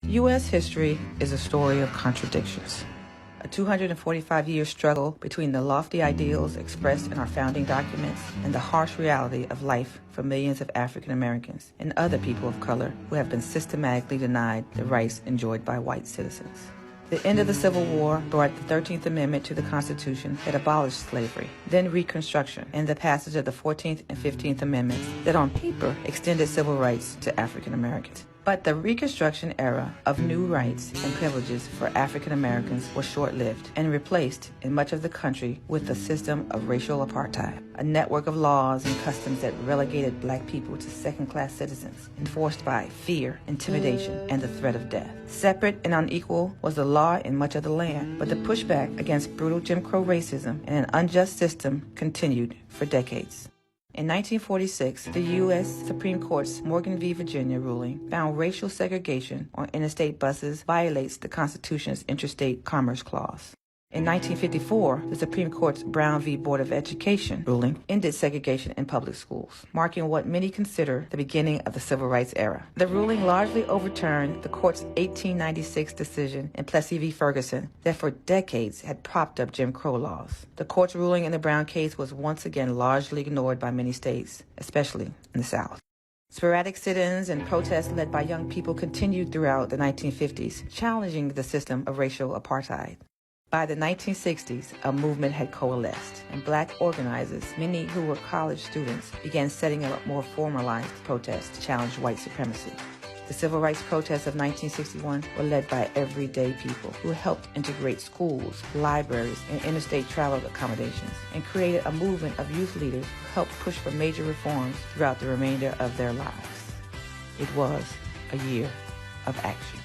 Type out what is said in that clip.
U.S. history is a story of contradictions. A 245-year struggle between the lofty ideals expressed in our founding documents and the harsh reality of life for millions of African Americans and other people of color who have been systematically denied the rights enjoyed by white citizens. The end of the Civil War brought the 13th Amendment to the Constitution that abolished slavery, then Reconstruction, and the passage of the 14th and 15th Amendments that on paper extended civil rights to African Americans. But the Reconstruction era of new rights and privileges for African Americans was short-lived and replaced in much of the country with a system of racial apartheid, a network of laws and customs that relegated black people to second-class citizens, enforced by fear, intimidation, and the threat of death. Separate and unequal was the law in much of the land, but the pushback against brutal Jim Crow racism and an unjust system continued for decades. In 1946, the U.S. Supreme Court's Morgan v. Virginia ruling found racial segregation on interstate buses violates the Constitution's Interstate Commerce Clause. In 1954, the Supreme Court's Brown v. Board of Education ruling ended segregation in public schools, marking what many consider the beginning of the Civil Rights era. The ruling largely overturned the court's 1896 decision in Plessy v. Ferguson that for decades had propped up Jim Crow laws. The court's ruling in the Brown case was once again largely ignored by many states, especially in the South. Sporadic sit-ins and protests led by young people continued throughout the 1950s, challenging the system of racial apartheid. By the 1960s, a movement had coalesced, and black organizers, many who were college students, began setting up more formalized protests to challenge white supremacy. The civil rights protests of 1961 were led by everyday people who helped integrate schools, libraries, and interstate travel accommodations, and created a movement of youth leaders who helped push for major reforms throughout the remainder of their lives. It was a year of action.